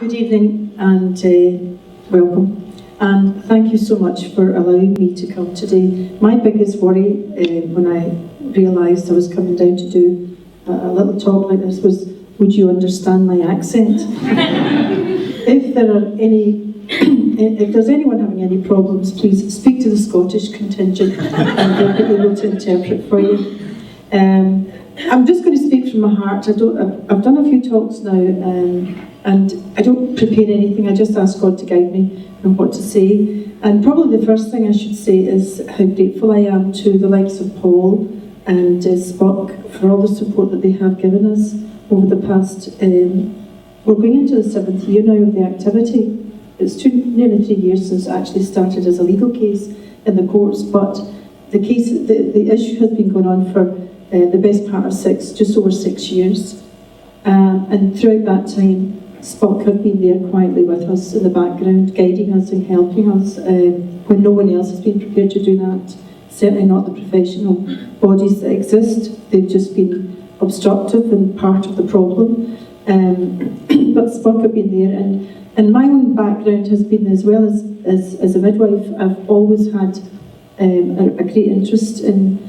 Good evening and welcome. And thank you so much for allowing me to come today. My biggest worry when I realised I was coming down to do a little talk like this was, would you understand my accent? If there's anyone having any problems, please speak to the Scottish contingent and they'll be able to interpret for you. I'm just going to speak from my heart. I've done a few talks now, and I don't prepare anything. I just ask God to guide me on what to say. And probably the first thing I should say is how grateful I am to the likes of Paul and SPUC for all the support that they have given us over the past. We're going into the 7th year now of the activity. It's nearly 3 years since it actually started as a legal case in the courts, but the issue has been going on for the best part of just over 6 years. And throughout that time, SPUC have been there quietly with us in the background, guiding us and helping us when no one else has been prepared to do that. Certainly not the professional bodies that exist. They've just been obstructive and part of the problem. But SPUC have been there, and my own background has been, as well as a midwife, I've always had a great interest in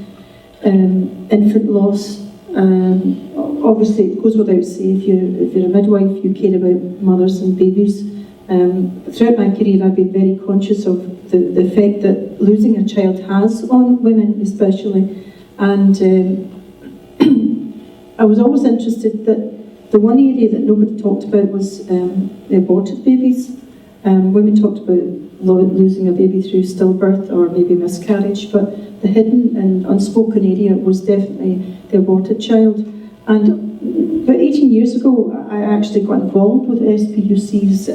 infant loss. Obviously, it goes without saying, if you're a midwife, you care about mothers and babies. Throughout my career, I've been very conscious of the effect that losing a child has on women, especially. And I was always interested that the one area that nobody talked about was the aborted babies. Women talked about losing a baby through stillbirth or maybe miscarriage, but the hidden and unspoken area was definitely the aborted child. And about 18 years ago, I actually got involved with SPUC's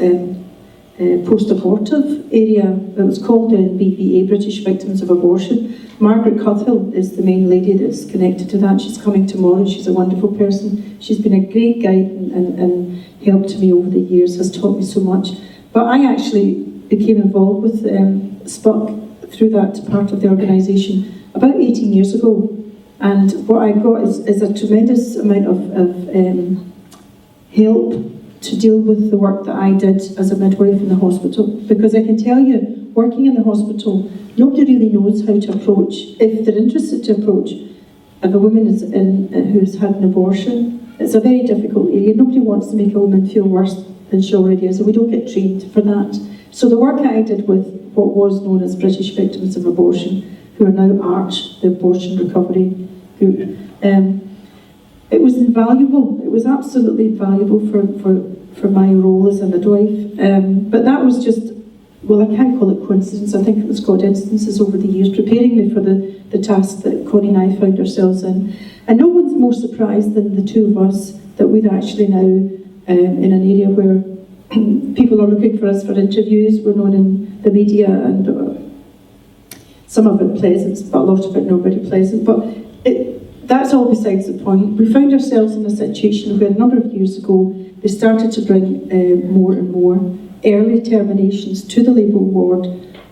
post-abortive area. It was called BVA, British Victims of Abortion. Margaret Cuthill is the main lady that's connected to that. She's coming tomorrow. She's a wonderful person. She's been a great guide and helped me over the years, has taught me so much. But I actually became involved with SPUC through that part of the organisation about 18 years ago. And what I got is a tremendous amount of help to deal with the work that I did as a midwife in the hospital. Because I can tell you, working in the hospital, nobody really knows how to approach, if they're interested to approach, if a woman is who's had an abortion. It's a very difficult area. Nobody wants to make a woman feel worse than she already is, and we don't get trained for that. So the work I did with what was known as British Victims of Abortion, who are now ARCH, the Abortion Recovery Group, it was invaluable. It was absolutely invaluable for my role as a midwife. But that was just, well, I can't call it coincidence. I think it was God instances over the years preparing me for the task that Connie and I found ourselves in. And no one's more surprised than the two of us that we're actually now in an area where people are looking for us for interviews. We're known in the media, and some of it pleasant, but a lot of it not very pleasant. But that's all besides the point. We found ourselves in a situation where a number of years ago they started to bring more and more early terminations to the labour ward,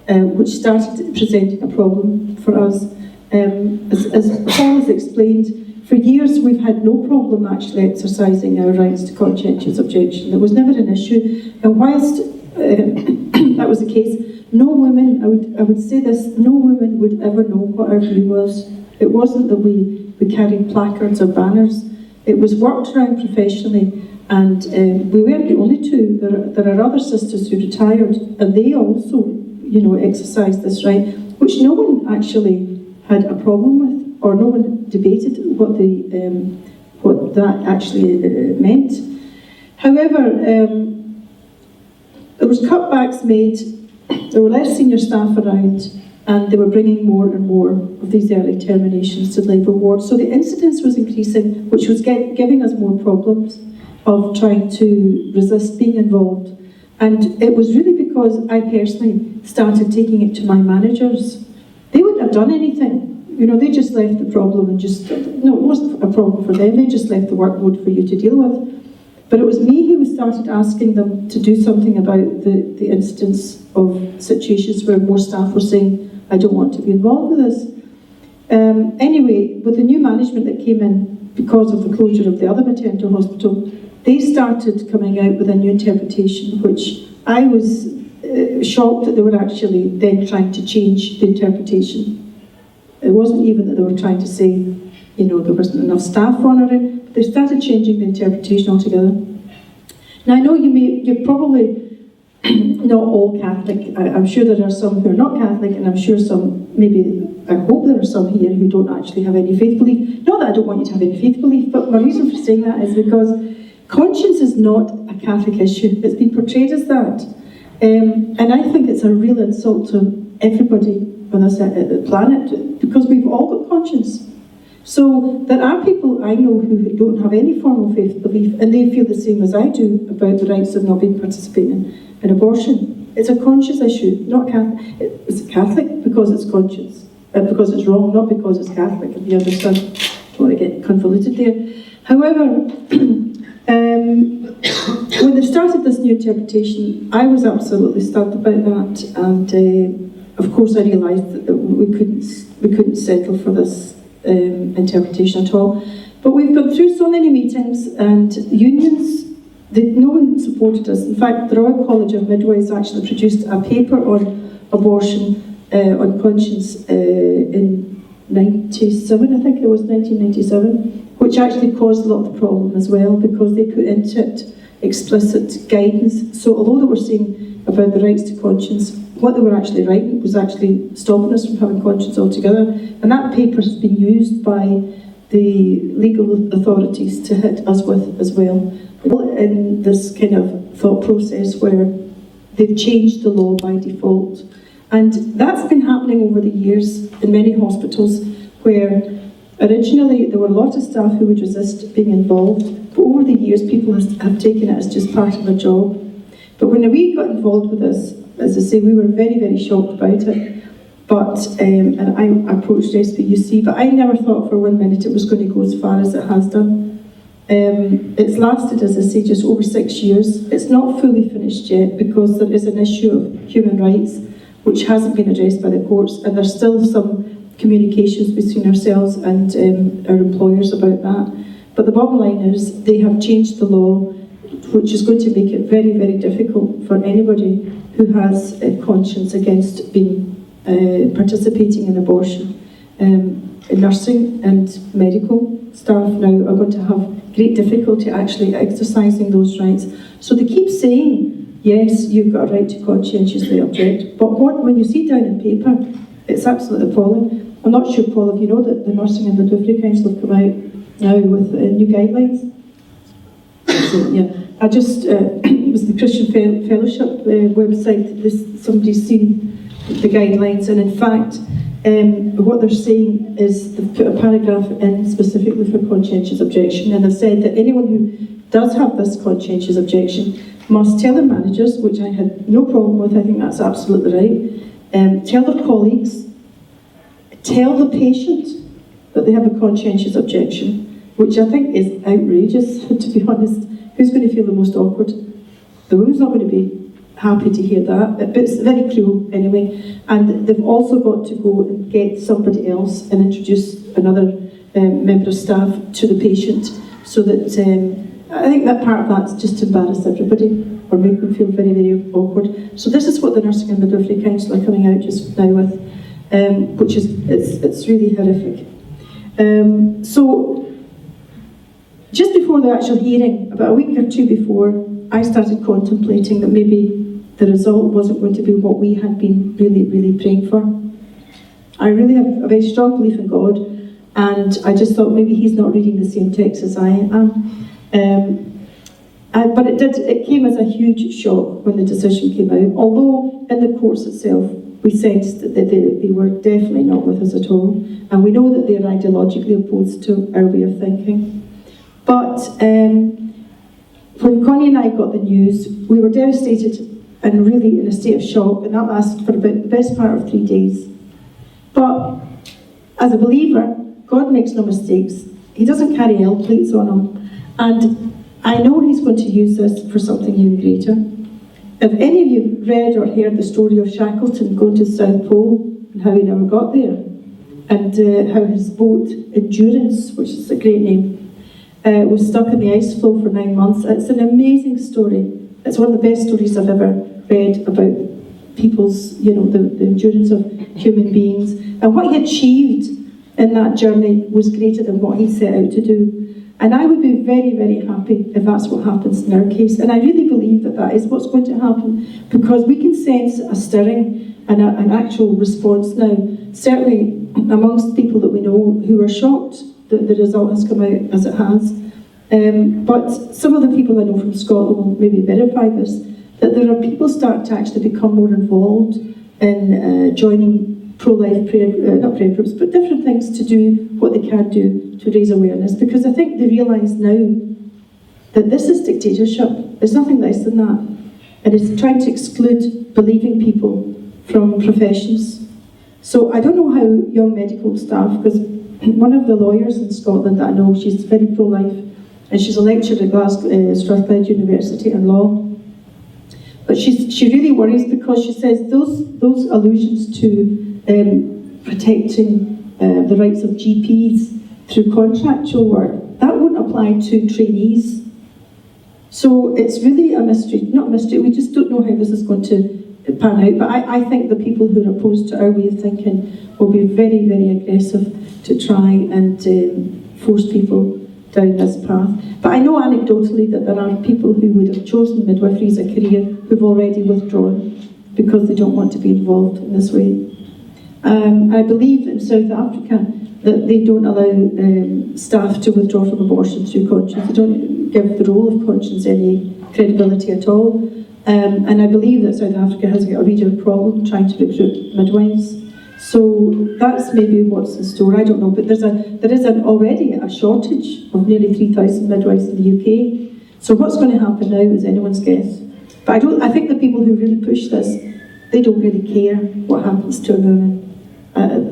which started presenting a problem for us. As Paul has explained, for years we've had no problem actually exercising our rights to conscientious objection. There was never an issue, and whilst that was the case, no woman, I would say this, no woman would ever know what our view was. It wasn't that we carried placards or banners. It was worked around professionally, and we weren't the only two. There are other sisters who retired, and they also, exercised this right, which no one actually had a problem with, or no one debated what that actually meant. However, there was cutbacks made. There were less senior staff around, and they were bringing more and more of these early terminations to the labour ward. So the incidence was increasing, which was giving us more problems of trying to resist being involved. And it was really because I personally started taking it to my managers. They wouldn't have done anything. They just left the problem and it wasn't a problem for them. They just left the workload for you to deal with. But it was me who started asking them to do something about the instance of situations where more staff were saying, I don't want to be involved with this. Anyway, with the new management that came in because of the closure of the other maternity hospital, they started coming out with a new interpretation, which I was shocked that they were actually then trying to change the interpretation. It wasn't even that they were trying to say, there wasn't enough staff on it, but they started changing the interpretation altogether. Now I know you're probably not all Catholic. I'm sure there are some who are not Catholic, and I'm sure some, I hope there are some here who don't actually have any faith belief. Not that I don't want you to have any faith belief, but my reason for saying that is because conscience is not a Catholic issue. It's been portrayed as that. And I think it's a real insult to everybody on this planet, because we've all got conscience. So there are people I know who don't have any formal faith belief, and they feel the same as I do about the rights of not being participating in abortion. It's a conscience issue, not Catholic. It's Catholic because it's conscience, because it's wrong, not because it's Catholic, if you understand. I don't want to get convoluted there. However, when they started this new interpretation, I was absolutely stunned about that, and of course I realised that we couldn't settle for this interpretation at all. But we've gone through so many meetings, and unions, no one supported us. In fact, the Royal College of Midwives actually produced a paper on abortion, on conscience, in 97, I think it was 1997, which actually caused a lot of the problem as well, because they put into it explicit guidance. So although they were saying about the rights to conscience, what they were actually writing was actually stopping us from having conscience altogether. And that paper has been used by the legal authorities to hit us with as well, in this kind of thought process where they've changed the law by default. And that's been happening over the years in many hospitals, where originally there were a lot of staff who would resist being involved, but over the years people have taken it as just part of their job. But when we got involved with this, as I say, we were very, very shocked about it. But, and I approached SPUC, but I never thought for 1 minute it was going to go as far as it has done. It's lasted, as I say, just over 6 years. It's not fully finished yet, because there is an issue of human rights which hasn't been addressed by the courts, and there's still some communications between ourselves and our employers about that. But the bottom line is they have changed the law, which is going to make it very, very difficult for anybody who has a conscience against being participating in abortion. Nursing and medical staff now are going to have great difficulty actually exercising those rights. So they keep saying, yes, you've got a right to conscientiously object, but when you see down in paper, it's absolutely appalling. I'm not sure, Paul, if you know that the Nursing and Midwifery Council have come out now with new guidelines. So, yeah, I just, it was the Christian Fellowship website, somebody's seen the guidelines, and in fact, what they're saying is they've put a paragraph in specifically for conscientious objection, and they've said that anyone who does have this conscientious objection must tell their managers, which I had no problem with, I think that's absolutely right, tell their colleagues, tell the patient that they have a conscientious objection, which I think is outrageous, to be honest. Who's going to feel the most awkward? The woman's not going to be happy to hear that, but it's very cruel anyway. And they've also got to go and get somebody else and introduce another member of staff to the patient, so that I think that part of that's just to embarrass everybody or make them feel very, very awkward. So this is what the Nursing and Midwifery Council are coming out just now with, which is it's really horrific. So just before the actual hearing, about a week or two before, I started contemplating that maybe the result wasn't going to be what we had been really, really praying for. I really have a very strong belief in God, and I just thought maybe he's not reading the same text as I am. But it came as a huge shock when the decision came out, although in the courts itself we sensed that they were definitely not with us at all, and we know that they're ideologically opposed to our way of thinking. But when Connie and I got the news, we were devastated and really in a state of shock, and that lasted for about the best part of 3 days. But as a believer, God makes no mistakes. He doesn't carry L plates on him, and I know he's going to use this for something even greater. If any of you read or heard the story of Shackleton going to the South Pole and how he never got there, and how his boat Endurance, which is a great name, was stuck in the ice floe for 9 months. It's an amazing story. It's one of the best stories I've ever read about people's, the endurance of human beings. And what he achieved in that journey was greater than what he set out to do. And I would be very, very happy if that's what happens in our case. And I really believe that that is what's going to happen, because we can sense a stirring and an actual response now, certainly amongst people that we know who are shocked that the result has come out as it has. But some of the people I know from Scotland will maybe verify this, that there are people start to actually become more involved in joining pro-life not prayer groups, but different things to do what they can do to raise awareness, because I think they realise now that this is dictatorship. There's nothing less than that. And it's trying to exclude believing people from professions. So I don't know how young medical staff, because one of the lawyers in Scotland that I know, she's very pro-life, and she's a lecturer at Glasgow Strathclyde University in law. But she really worries, because she says those allusions to protecting the rights of GPs through contractual work, that won't apply to trainees. So it's really a mystery, not a mystery, we just don't know how this is going to pan out. But I think the people who are opposed to our way of thinking will be very, very aggressive to try and force people down this path. But I know anecdotally that there are people who would have chosen midwifery as a career who've already withdrawn because they don't want to be involved in this way. I believe in South Africa that they don't allow staff to withdraw from abortion through conscience. They don't give the role of conscience any credibility at all. And I believe that South Africa has got a real problem trying to recruit midwives. So that's maybe what's in store, I don't know. But there is already a shortage of nearly 3,000 midwives in the UK. So what's going to happen now is anyone's guess. But I think the people who really push this, they don't really care what happens to a woman.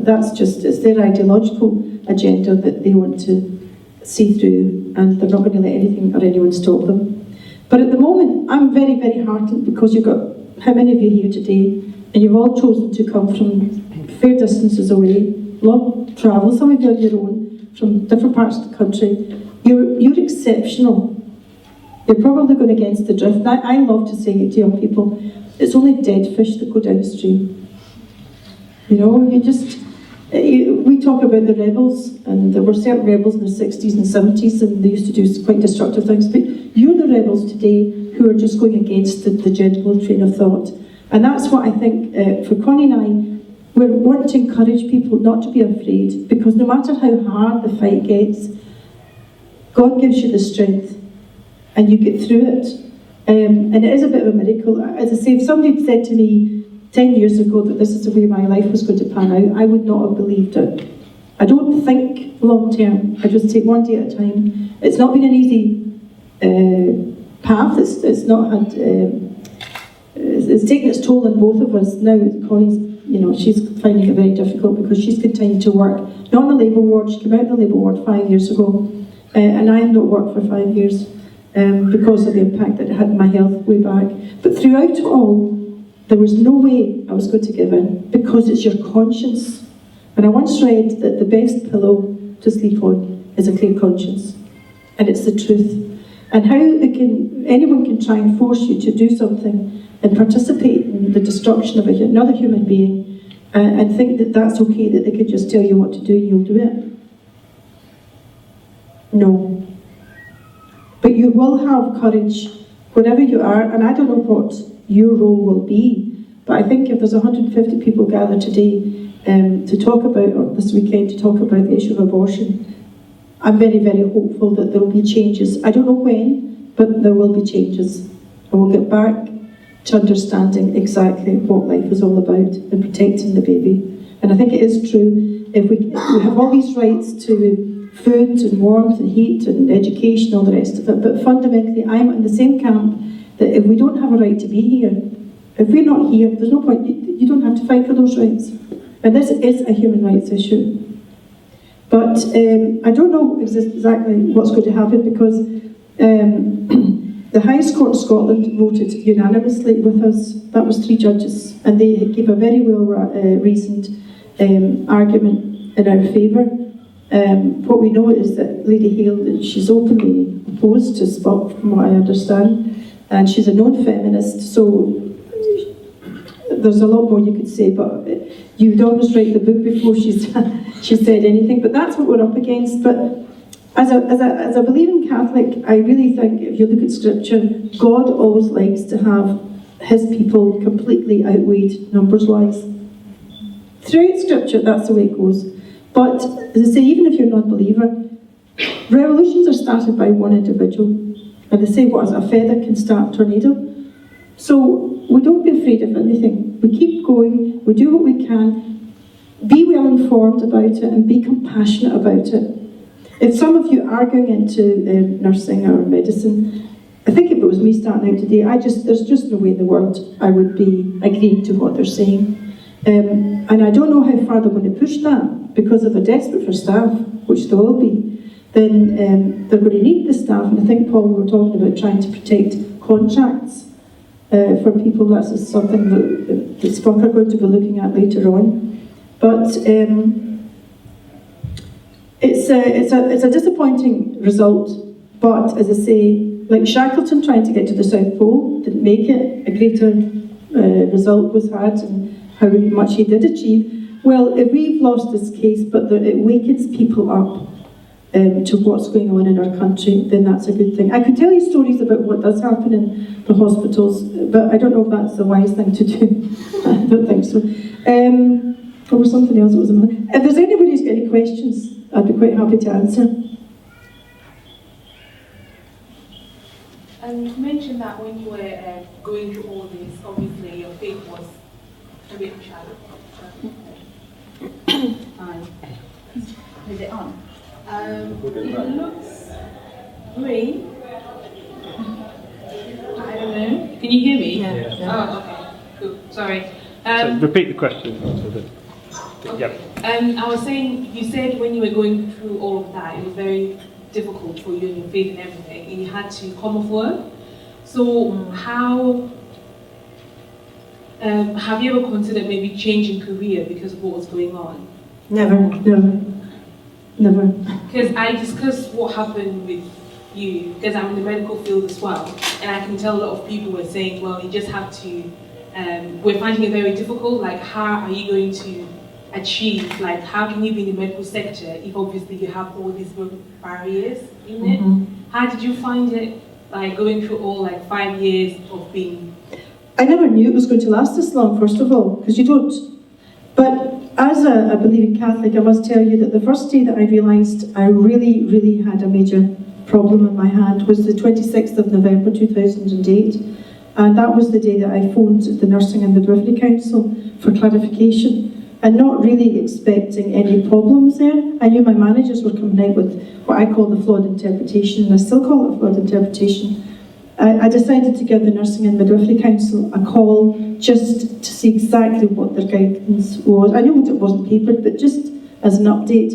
It's their ideological agenda that they want to see through, and they're not going to let anything or anyone stop them. But at the moment, I'm very, very heartened, because you've got, how many of you here today, and you've all chosen to come from fair distances away, long travel, some of you on your own, from different parts of the country. You're exceptional. You're probably going against the drift. And I love to say it to young people, it's only dead fish that go downstream. We talk about the rebels, and there were certain rebels in the 60s and 70s, and they used to do quite destructive things, but you're the rebels today who are just going against the general train of thought. And that's what I think, for Connie and I, we want to encourage people not to be afraid, because no matter how hard the fight gets, God gives you the strength, and you get through it. And it is a bit of a miracle. As I say, if somebody had said to me 10 years ago that this is the way my life was going to pan out, I would not have believed it. I don't think long term, I just take one day at a time. It's not been an easy path, it's not had, it's taken its toll on both of us. Now Connie's, she's finding it very difficult, because she's continued to work, not in the labour ward. She came out of the labour ward 5 years ago, and I have not worked for 5 years because of the impact that it had on my health way back. But throughout it all, there was no way I was going to give in, because it's your conscience. And I once read that the best pillow to sleep on is a clear conscience, and it's the truth. And how anyone can try and force you to do something and participate in the destruction of another human being, and think that that's okay, that they can just tell you what to do and you'll do it. No. But you will have courage wherever you are, and I don't know what your role will be, but I think if there's 150 people gathered today to talk about, or this weekend to talk about the issue of abortion, I'm very, very hopeful that there will be changes. I don't know when, but there will be changes, and we'll get back to understanding exactly what life is all about and protecting the baby. And I think it is true, if we have all these rights to food and warmth and heat and education, all the rest of it, but fundamentally I'm in the same camp that if we don't have a right to be here, if we're not here, there's no point, you don't have to fight for those rights. And this is a human rights issue. But I don't know exactly what's going to happen, because the highest court in Scotland voted unanimously with us. That was 3 judges, and they gave a very well reasoned argument in our favour. What we know is that Lady Hale, she's openly opposed to SPUC, from what I understand, and she's a known feminist, so there's a lot more you could say, but you'd almost write the book before she said anything, but that's what we're up against. But as a believing Catholic, I really think if you look at Scripture, God always likes to have his people completely outweighed numbers-wise. Throughout Scripture, that's the way it goes. But, as I say, even if you're not a believer, revolutions are started by one individual. And they say, what is it, a feather can start a tornado? So, we don't be afraid of anything. We keep going, we do what we can, be well informed about it, and be compassionate about it. If some of you are going into nursing or medicine, I think if it was me starting out today, there's just no way in the world I would be agreeing to what they're saying. And I don't know how far they're going to push that, because if they're desperate for staff, which they will be, then they're going to need the staff. And I think, Paul, we were talking about trying to protect contracts for people. That's something that SPUC are going to be looking at later on. But it's a disappointing result. But as I say, like Shackleton trying to get to the South Pole, didn't make it. A greater result was had, and how much he did achieve. Well, if we've lost this case, but it wakens people up to what's going on in our country, then that's a good thing. I could tell you stories about what does happen in the hospitals, but I don't know if that's the wise thing to do. I don't think so. Or was something else that was in my mind. If there's anybody who's got any questions, I'd be quite happy to answer. You mentioned that when you were going through all this, obviously your faith was a bit shallow. Is it on? It looks green. I don't know. Can you hear me? Yeah. Oh, okay. Cool. Sorry. So repeat the question. Okay. I was saying, you said when you were going through all of that, it was very difficult for you and your faith and everything, and you had to come off work. So how have you ever considered maybe changing career because of what was going on? Never. Because I discussed what happened with you, because I'm in the medical field as well, and I can tell a lot of people were saying, well, you just have to, we're finding it very difficult, like how are you going to achieve, like how can you be in the medical sector if obviously you have all these barriers in it? How did you find it, like going through all like 5 years of being... I never knew it was going to last this long, first of all, because you don't. But as a believing Catholic, I must tell you that the first day that I realised I really, really had a major problem in my hand was the 26th of November 2008. And that was the day that I phoned the Nursing and Midwifery Council for clarification, and not really expecting any problems there. I knew my managers were coming out with what I call the flawed interpretation, and I still call it a flawed interpretation. I decided to give the Nursing and Midwifery Council a call just to see exactly what their guidance was. I knew it wasn't papered, but just as an update.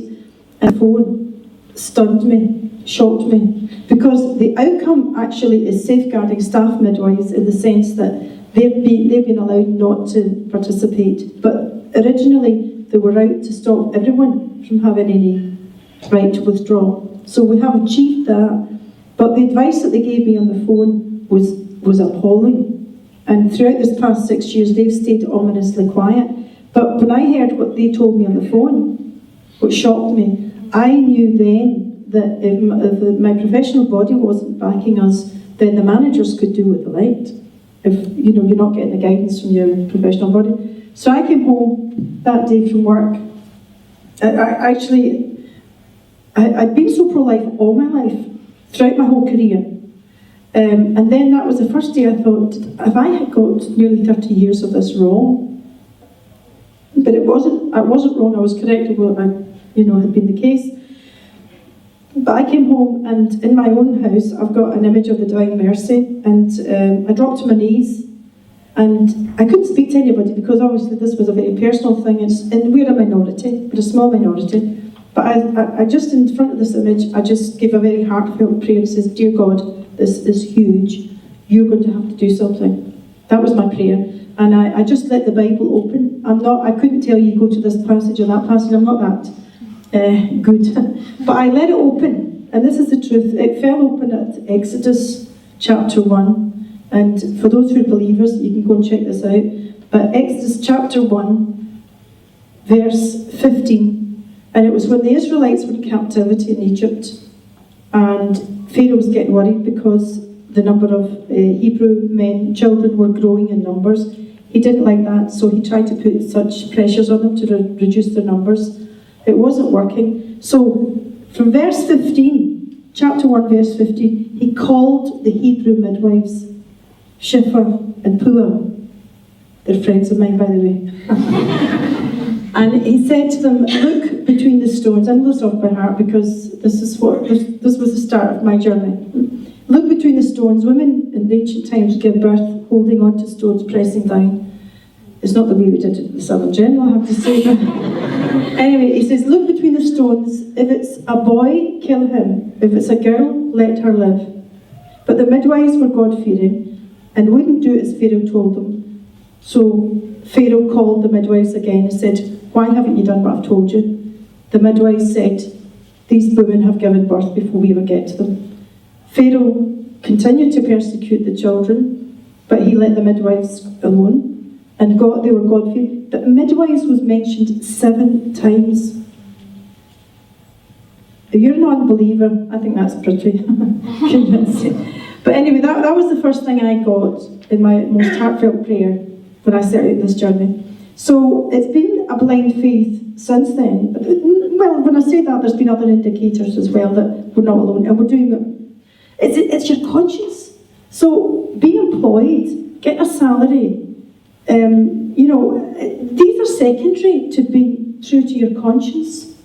And the phone stunned me, shocked me, because the outcome actually is safeguarding staff midwives in the sense that they've been allowed not to participate. But originally, they were out to stop everyone from having any right to withdraw. So we have achieved that. But the advice that they gave me on the phone was appalling. And throughout this past 6 years, they've stayed ominously quiet. But when I heard what they told me on the phone, what shocked me, I knew then that if my professional body wasn't backing us, then the managers could do what they liked. If you're not getting the guidance from your professional body. So I came home that day from work. I'd been so pro-life all my life, throughout my whole career. And then that was the first day I thought, if I had got nearly 30 years of this wrong, but I wasn't wrong, I was correct with what had been the case. But I came home, and in my own house, I've got an image of the Divine Mercy, and I dropped to my knees, and I couldn't speak to anybody because obviously this was a very personal thing, and we're a minority, but a small minority. But I just, in front of this image, I just gave a very heartfelt prayer and says, Dear God, this is huge. You're going to have to do something. That was my prayer. And I just let the Bible open. I couldn't tell you go to this passage or that passage. I'm not that. good. But I let it open, and this is the truth. It fell open at Exodus chapter 1, and for those who are believers, you can go and check this out. But Exodus chapter 1, verse 15, and it was when the Israelites were in captivity in Egypt, and Pharaoh was getting worried because the number of Hebrew men, children, were growing in numbers. He didn't like that, so he tried to put such pressures on them to reduce their numbers. It wasn't working. So, from verse 15, chapter 1, verse 15, he called the Hebrew midwives, Shiphrah and Puah. They're friends of mine, by the way. And he said to them, look between the stones. I'm going to stop by heart because this was the start of my journey. Look between the stones. Women in ancient times give birth holding on to stones, pressing down. It's not the way we did it in the Southern General, I have to say. But anyway, he says, look between the stones. If it's a boy, kill him. If it's a girl, let her live. But the midwives were God-fearing and wouldn't do as Pharaoh told them. So Pharaoh called the midwives again and said, why haven't you done what I've told you? The midwives said, these women have given birth before we ever get to them. Pharaoh continued to persecute the children, but he let the midwives alone, and they were God-fearing. But midwives was mentioned 7 times. If you're an unbeliever, I think that's pretty convincing. But anyway, that was the first thing I got in my most heartfelt prayer when I set out this journey. So it's been a blind faith since then. Well, when I say that, there's been other indicators as well that we're not alone, and we're doing it. It's your conscience. So being employed, getting a salary, these are secondary to being true to your conscience.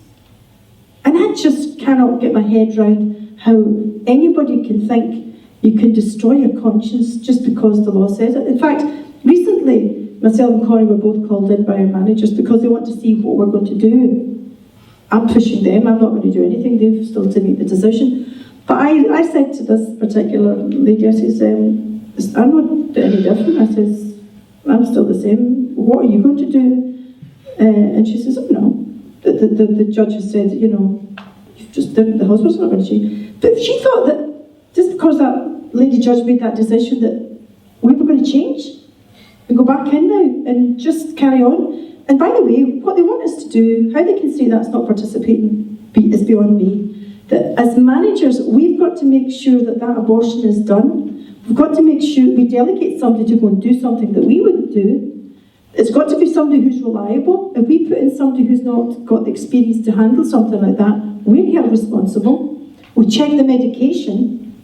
And I just cannot get my head around how anybody can think you can destroy your conscience just because the law says it. In fact, recently, myself and Connie were both called in by our managers because they want to see what we're going to do. I'm pushing them, I'm not going to do anything, they've still to make the decision. But I said to this particular lady, I says, I'm not any different. I says, I'm still the same. What are you going to do? And she says, oh no. The judge has said, you've just the husband's not going to change. But she thought that just because that lady judge made that decision that we were going to change and go back in now and just carry on. And by the way, what they want us to do, how they can say that's not participating is beyond me. That as managers, we've got to make sure that abortion is done. We've got to make sure we delegate somebody to go and do something that we wouldn't do. It's got to be somebody who's reliable. If we put in somebody who's not got the experience to handle something like that, we're held responsible. We check the medication.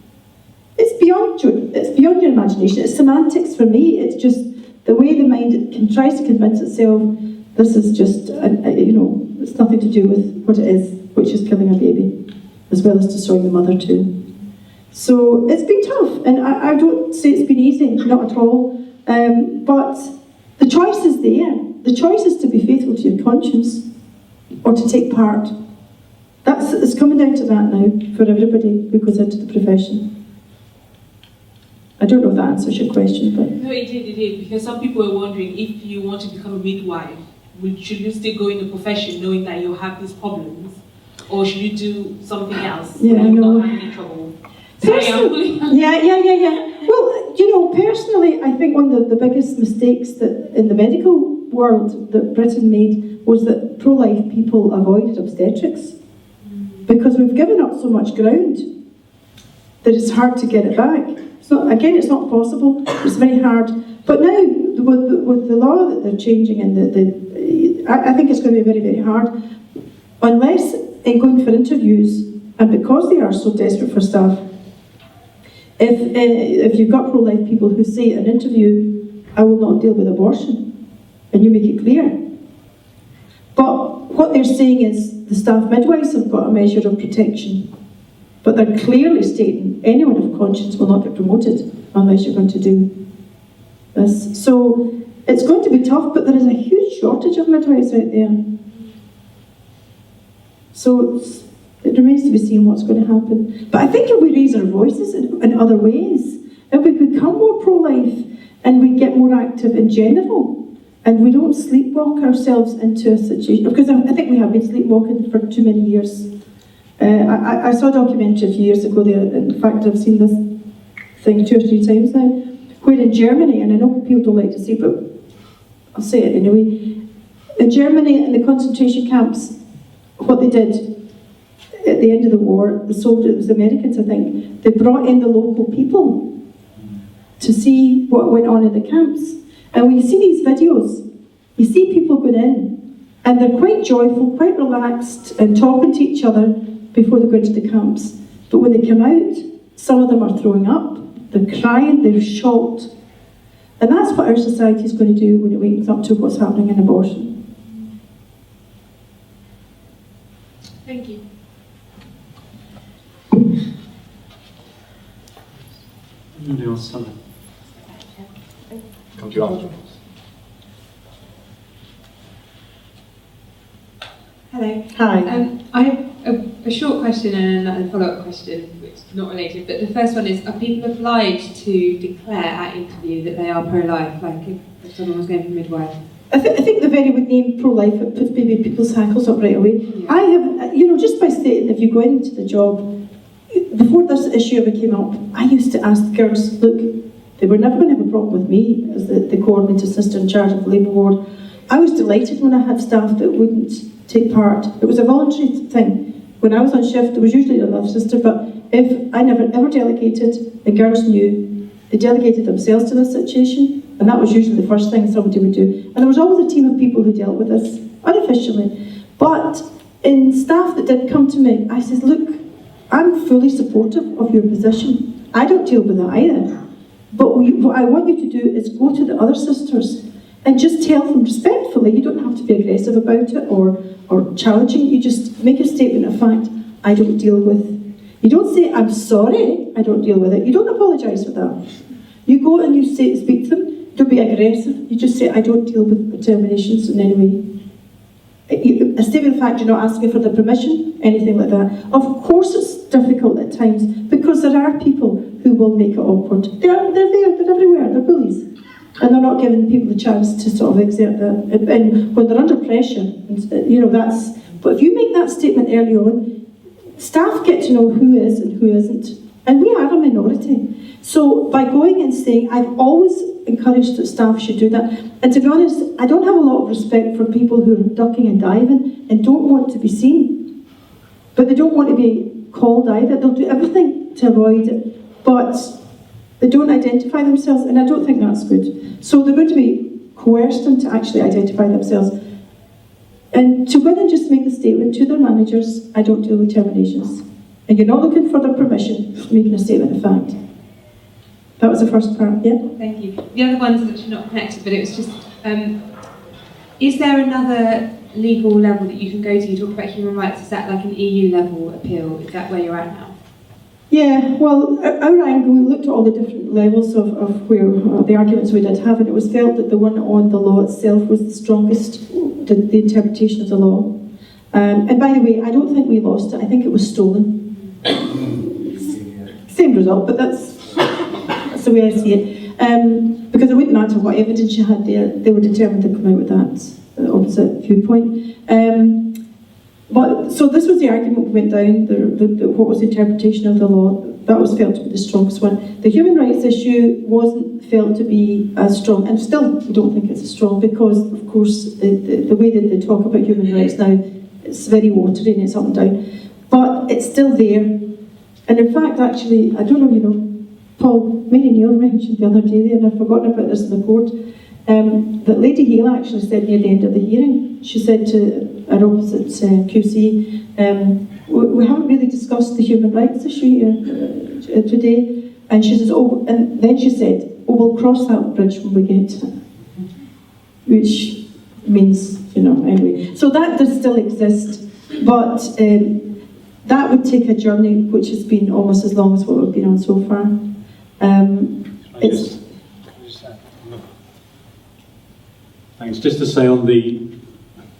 It's beyond your imagination. It's semantics for me. It's just the way the mind tries to convince itself this is just, it's nothing to do with what it is, which is killing a baby, as well as destroying the mother too. So it's been tough, and I don't say it's been easy, not at all, but the choice is there. The choice is to be faithful to your conscience, or to take part. It's coming down to that now, for everybody who goes into the profession. I don't know if that answers your question, but... No, it did, because some people are wondering if you want to become a midwife, should you still go in the profession knowing that you'll have these problems? Or should you do something else Yeah, when I you're know. not having any trouble? Sorry, Yeah. Well, personally, I think one of the biggest mistakes that in the medical world that Britain made was that pro-life people avoided obstetrics. Because we've given up so much ground that it's hard to get it back. It's not possible. It's very hard. But now, with the law that they're changing, and I think it's going to be very, very hard, unless in going for interviews, and because they are so desperate for staff, if you've got pro-life people who say in an interview, I will not deal with abortion, and you make it clear. But what they're saying is the staff midwives have got a measure of protection. But they're clearly stating anyone of conscience will not get promoted unless you're going to do this. So it's going to be tough, but there is a huge shortage of midwives out there. So it remains to be seen what's going to happen. But I think if we raise our voices in other ways, if we become more pro-life and we get more active in general, And we don't sleepwalk ourselves into a situation, because I think we have been sleepwalking for too many years. I saw a documentary a few years ago there, in fact I've seen this thing 2 or 3 times now, where in Germany, and I know people don't like to say, but I'll say it anyway, in Germany, in the concentration camps, what they did at the end of the war, the soldiers, it was the Americans I think, they brought in the local people to see what went on in the camps. And when you see these videos, you see people going in, and they're quite joyful, quite relaxed, and talking to each other before they go into the camps. But when they come out, some of them are throwing up, they're crying, they're shocked. And that's what our society is going to do when it wakes up to what's happening in abortion. Thank you. Anybody else? Come to you after. Hello. Hi. I have a short question and a follow-up question, which is not related. But the first one is: are people obliged to declare at interview that they are pro-life, like if someone was going for midwife? I think the very name pro-life, it puts maybe people's hackles up right away. Yeah. I have, just by stating, if you go into the job, before this issue ever came up, I used to ask the girls, look, they were never going to have a problem with me as the coordinator sister in charge of the labour ward. I was delighted when I had staff that wouldn't take part. It was a voluntary thing. When I was on shift, there was usually another sister, but if I never ever delegated, the girls knew, they delegated themselves to this situation, and that was usually the first thing somebody would do. And there was always a team of people who dealt with this, unofficially. But in staff that did come to me, I said, look, I'm fully supportive of your position. I don't deal with that either. But what I want you to do is go to the other sisters and just tell them respectfully. You don't have to be aggressive about it or challenging. You just make a statement of fact. I don't deal with. You don't say, I'm sorry, I don't deal with it. You don't apologise for that. You go and you speak to them. Don't be aggressive. You just say, I don't deal with terminations in any way. A statement of fact, you're not asking for the permission, anything like that. Of course it's difficult at times, because there are people who will make it awkward. They're there, they're everywhere, they're bullies. And they're not giving people the chance to sort of exert that. And when they're under pressure, that's... But if you make that statement early on, staff get to know who is and who isn't. And we are a minority. So by going and saying, I've always encouraged that staff should do that. And to be honest, I don't have a lot of respect for people who are ducking and diving and don't want to be seen. But they don't want to be called either. They'll do everything to avoid it. But they don't identify themselves, and I don't think that's good. So they're going to be coerced into actually identify themselves. And to go in and just make the statement to their managers, I don't deal with terminations. And you're not looking for their permission, just making a statement of fact. That was the first part, yeah? Thank you. The other one's actually not connected, but it was just, is there another legal level that you can go to? You talk about human rights, is that like an EU level appeal? Is that where you're at now? Yeah, well, our angle, we looked at all the different levels of where the arguments we did have, and it was felt that the one on the law itself was the strongest, the interpretation of the law. And by the way, I don't think we lost it, I think it was stolen. Same result, but that's the way I see it. Because it wouldn't matter what evidence you had there, they were determined to come out with that opposite viewpoint. But so this was the argument we went down, what was the interpretation of the law. That was felt to be the strongest one. The human rights issue wasn't felt to be as strong, and still we don't think it's as strong, because of course the way that they talk about human rights now, it's very watery and it's up and down. But it's still there. And in fact, actually, I don't know, Paul, Mary Neal mentioned the other day there, and I've forgotten about this in the court, that Lady Hale actually said near the end of the hearing, she said to our opposite QC, we haven't really discussed the human rights issue here today, and she says, and then she said, we'll cross that bridge when we get to it, which means, anyway. So that does still exist, but that would take a journey which has been almost as long as what we've been on so far. Thanks. Just to say on the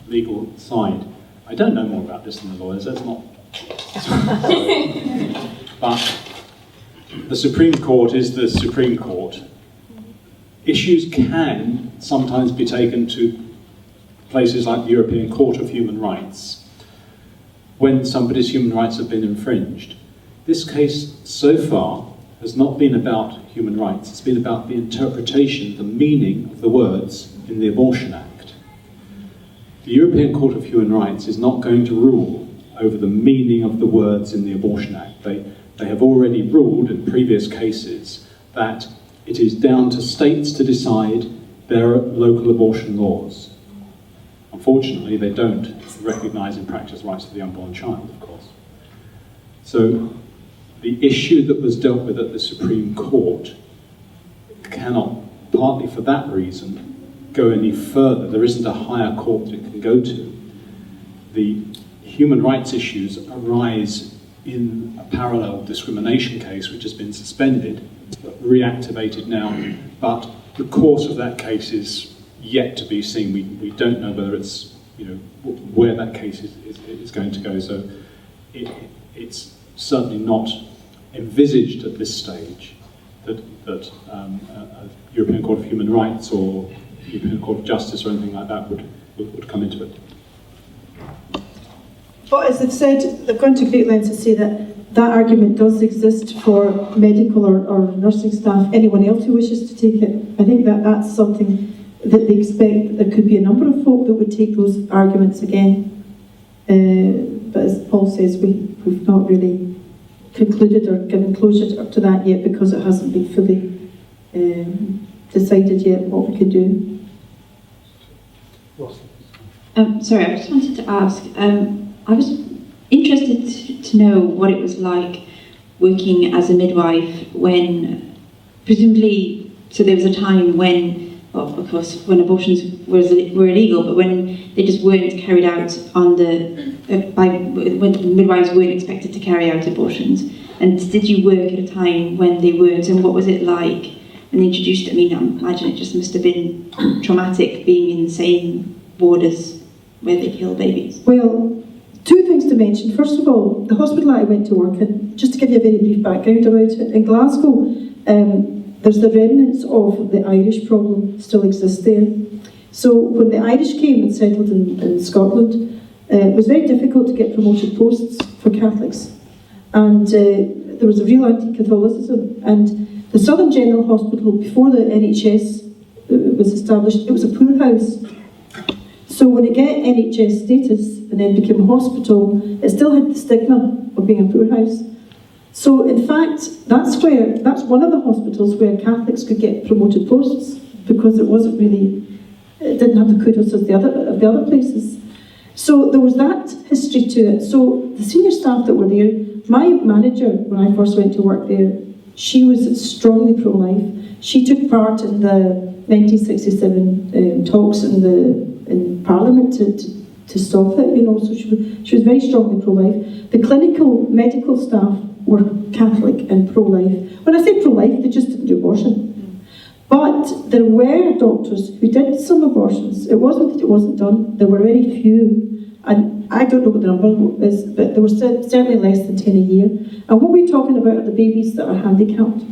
legal side, I don't know more about this than the lawyers, that's not... But the Supreme Court is the Supreme Court. issues can sometimes be taken to places like the European Court of Human Rights when somebody's human rights have been infringed. This case, so far, has not been about human rights. It's been about the interpretation, the meaning of the words in the Abortion Act. The European Court of Human Rights is not going to rule over the meaning of the words in the Abortion Act. They have already ruled in previous cases that it is down to states to decide their local abortion laws. Unfortunately, they don't recognise in practice rights of the unborn child, of course. So the issue that was dealt with at the Supreme Court cannot, partly for that reason, go any further. There isn't a higher court that it can go to. The human rights issues arise in a parallel discrimination case which has been suspended, but reactivated now, but the course of that case is yet to be seen. We don't know whether it's, where that case is going to go, so it's certainly not envisaged at this stage that a European Court of Human Rights or European Court of Justice or anything like that would come into it. But as they've said, they've gone to great lengths to say that that argument does exist for medical or nursing staff, anyone else who wishes to take it. I think that's something that they expect. There could be a number of folk that would take those arguments again. But as Paul says, we've not really concluded or given closure to that yet because it hasn't been fully decided yet what we could do. Sorry, I just wanted to ask, I was interested to know what it was like working as a midwife when, presumably, so there was a time when, well, of course, when abortions were illegal, but when they just weren't carried out on when midwives weren't expected to carry out abortions. And did you work at a time when they weren't, and what was it like when they introduced it? I mean, I imagine it just must have been traumatic being in the same ward as where they kill babies. Well, two things to mention. First of all, the hospital I went to work in, just to give you a very brief background about it, in Glasgow, there's the remnants of the Irish problem still exist there. So when the Irish came and settled in Scotland, it was very difficult to get promoted posts for Catholics. And there was a real anti-Catholicism. And the Southern General Hospital, before the NHS was established, it was a poorhouse. So when it got NHS status and then became a hospital, it still had the stigma of being a poorhouse. So in fact, that's one of the hospitals where Catholics could get promoted posts because it didn't have the kudos of the other places. So there was that history to it. So the senior staff that were there, my manager when I first went to work there, she was strongly pro-life. She took part in the 1967 talks in Parliament to stop it, so she was very strongly pro-life. The clinical medical staff were Catholic and pro-life. When I say pro-life, they just didn't do abortion. But there were doctors who did some abortions. It wasn't that it wasn't done, there were very few. And I don't know what the number is, but there were certainly less than 10 a year. And what we're talking about are the babies that are handicapped.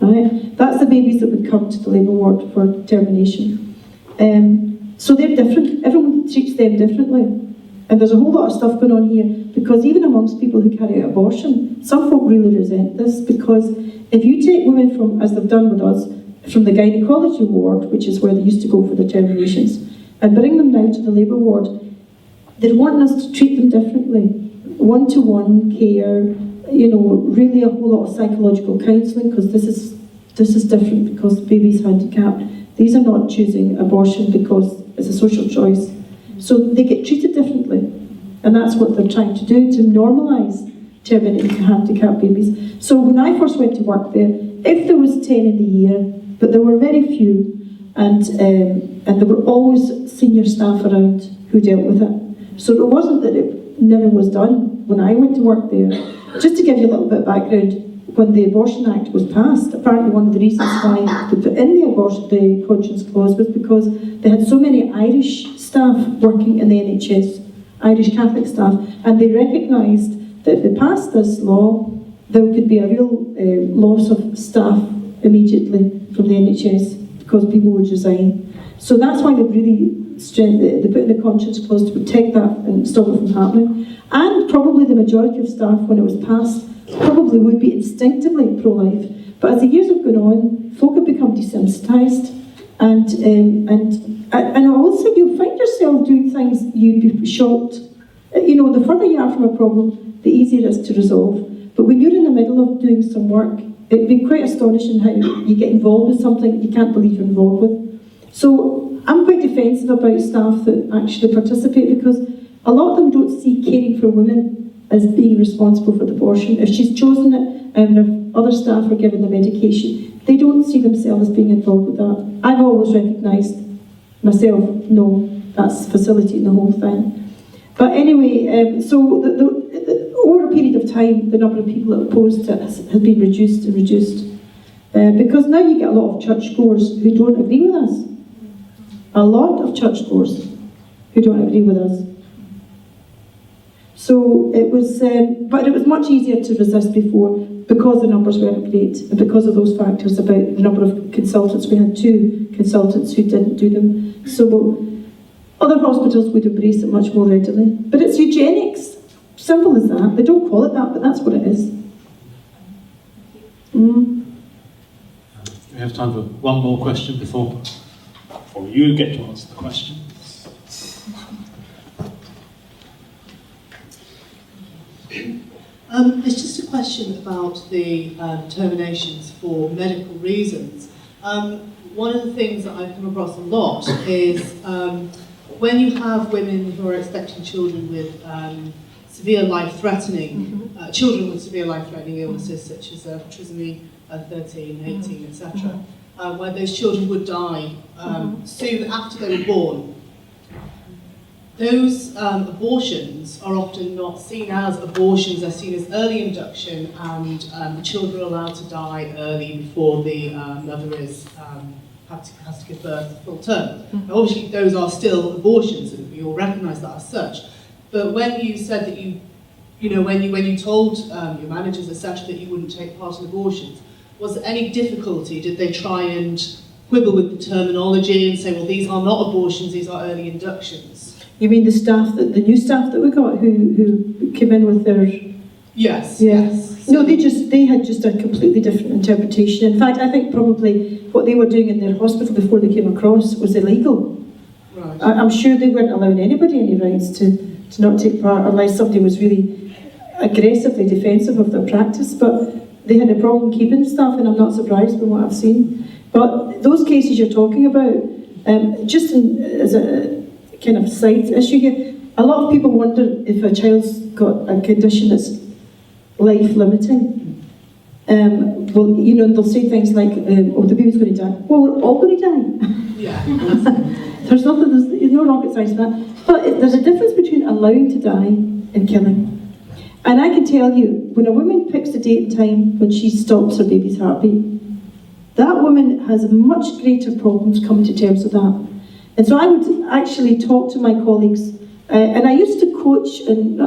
Right? That's the babies that would come to the labour ward for termination. So they're different. Everyone treats them differently. And there's a whole lot of stuff going on here, because even amongst people who carry out abortion, some folk really resent this, because if you take women from, as they've done with us, from the gynecology ward, which is where they used to go for the terminations, and bring them now to the labour ward, they're wanting us to treat them differently. One-to-one care, really a whole lot of psychological counselling, because this is different because the baby's handicapped. These are not choosing abortion because it's a social choice. So they get treated differently. And that's what they're trying to do, to normalise terminating handicapped babies. So when I first went to work there, if there was 10 in the year, but there were very few, and there were always senior staff around who dealt with it. So it wasn't that it never was done when I went to work there. Just to give you a little bit of background, when the Abortion Act was passed, apparently one of the reasons why they put in the conscience clause was because they had so many Irish staff working in the NHS, Irish Catholic staff, and they recognised that if they passed this law, there could be a real loss of staff immediately from the NHS. because people would resign. So that's why they put in the conscience clause to protect that and stop it from happening. And probably the majority of staff, when it was passed, probably would be instinctively pro-life. But as the years have gone on, folk have become desensitised, and also you'll find yourself doing things you'd be shocked. The further you are from a problem, the easier it is to resolve. But when you're in the middle of doing some work, it'd be quite astonishing how you get involved with something you can't believe you're involved with. So I'm quite defensive about staff that actually participate, because a lot of them don't see caring for women as being responsible for the abortion. If she's chosen it, and if other staff are given the medication, they don't see themselves as being involved with that. I've always recognised myself, no, that's facilitating the whole thing. But anyway, so over a period of time, the number of people that opposed it has been reduced and reduced. Because now you get a lot of churchgoers who don't agree with us. A lot of churchgoers who don't agree with us. So it was, but it was much easier to resist before, because the numbers weren't great, and because of those factors about the number of consultants. We had 2 consultants who didn't do them. So other hospitals would embrace it much more readily. But it's eugenics. Simple as that. They don't call it that, but that's what it is. We have time for one more question before you get to answer the question. It's just a question about the terminations for medical reasons. One of the things that I've come across a lot is when you have women who are expecting children with severe life-threatening, children with severe life-threatening illnesses such as trisomy 13, 18, etc., where those children would die soon after they were born. Those abortions are often not seen as abortions, they're seen as early induction, and the children are allowed to die early before the mother has to give birth full term. Now, obviously, those are still abortions, and we all recognise that as such. But when you said that when you told your managers, etc., that you wouldn't take part in abortions, was there any difficulty? Did they try and quibble with the terminology and say, well, these are not abortions, these are early inductions? You mean the new staff that we got who came in with their... Yes, yeah. yes. No, they had just a completely different interpretation. In fact, I think probably what they were doing in their hospital before they came across was illegal. Right. I'm sure they weren't allowing anybody any rights to not take part unless somebody was really aggressively defensive of their practice. But they had a problem keeping staff, and I'm not surprised from what I've seen. But those cases you're talking about, as a kind of side issue here, a lot of people wonder if a child's got a condition that's life-limiting. Well, they'll say things like, oh, the baby's going to die. Well, we're all going to die. Yeah. There's no rocket science in that. But there's a difference between allowing to die and killing. And I can tell you, when a woman picks a date and time when she stops her baby's heartbeat, that woman has much greater problems coming to terms with that. And so I would actually talk to my colleagues, and I used to coach, and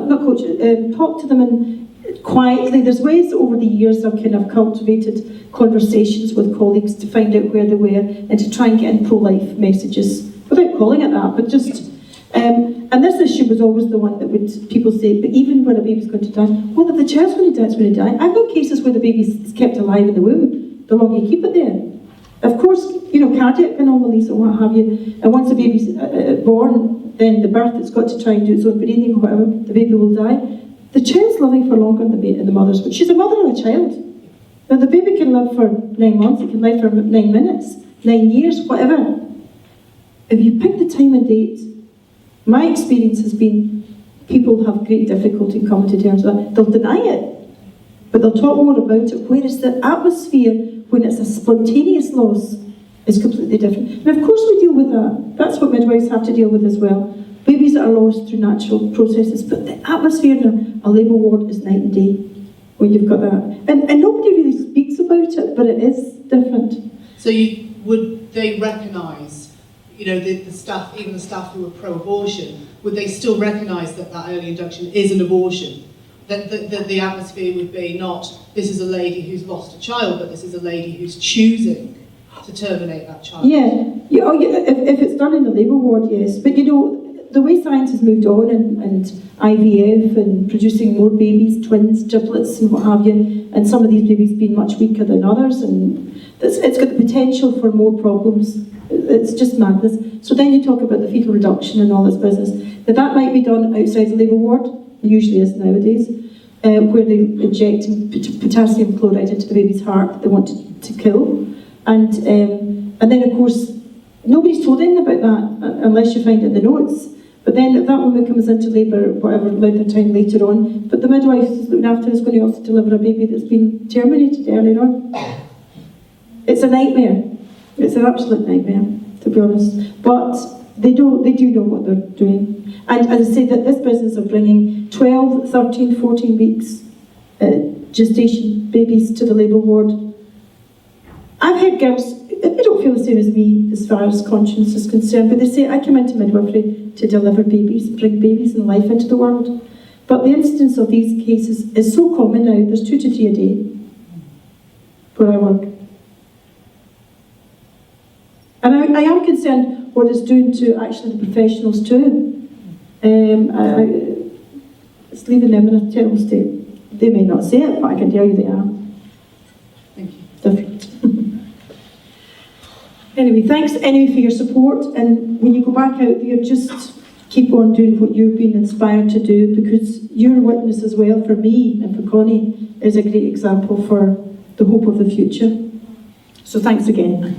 talk to them and quietly. There's ways over the years I've kind of cultivated conversations with colleagues to find out where they were and to try and get in pro-life messages, without calling it that, but just... and this issue was always the one that people say, but even when a baby's going to die, well, if the child's going to die, it's going to die. I've known cases where the baby's kept alive in the womb, the longer you keep it there. Of course, cardiac anomalies and what have you, and once the baby's born, then the birth, it's got to try and do its own breathing or whatever, the baby will die. The child's living for longer than the mother's, but she's a mother of a child. Now the baby can live for 9 months, it can live for 9 minutes, 9 years, whatever. If you pick the time and date, my experience has been people have great difficulty in coming to terms with that. They'll deny it, but they'll talk more about it, whereas the atmosphere when it's a spontaneous loss is completely different. And of course we deal with that. That's what midwives have to deal with as well. Babies that are lost through natural processes, but the atmosphere in a labour ward is night and day when you've got that. And nobody really speaks about it, but it is different. So would they recognise, the staff, even the staff who are pro-abortion, would they still recognise that early induction is an abortion? That the atmosphere would be not, this is a lady who's lost a child, but this is a lady who's choosing to terminate that child? Yeah, if it's done in the labour ward, yes. But you know, the way science has moved on and IVF and producing more babies, twins, triplets and what have you, and some of these babies being much weaker than others, and it's got the potential for more problems. It's just madness. So then you talk about the fetal reduction and all this business. That might be done outside the labour ward, usually is nowadays, where they inject potassium chloride into the baby's heart that they want to kill. And then, of course, nobody's told anything about that unless you find it in the notes. But then if that woman comes into labour, whatever length of time later on, but the midwife who's looking after her is going to also deliver a baby that's been terminated earlier on. It's a nightmare. It's an absolute nightmare, to be honest. But they do know what they're doing. And as I say, that this business of bringing 12, 13, 14 weeks gestation babies to the labour ward, I've heard girls, they don't feel the same as me as far as conscience is concerned, but they say, I come into midwifery to deliver babies, bring babies and life into the world. But the incidence of these cases is so common now, there's 2 to 3 a day where I work. And I am concerned what it's doing to actually the professionals too. It's leaving them in a terrible state. They may not say it, but I can tell you they are. Thank you. Different. Anyway, thanks anyway for your support, and when you go back out there, just keep on doing what you've been inspired to do, because your witness as well for me and for Connie is a great example for the hope of the future. So thanks again.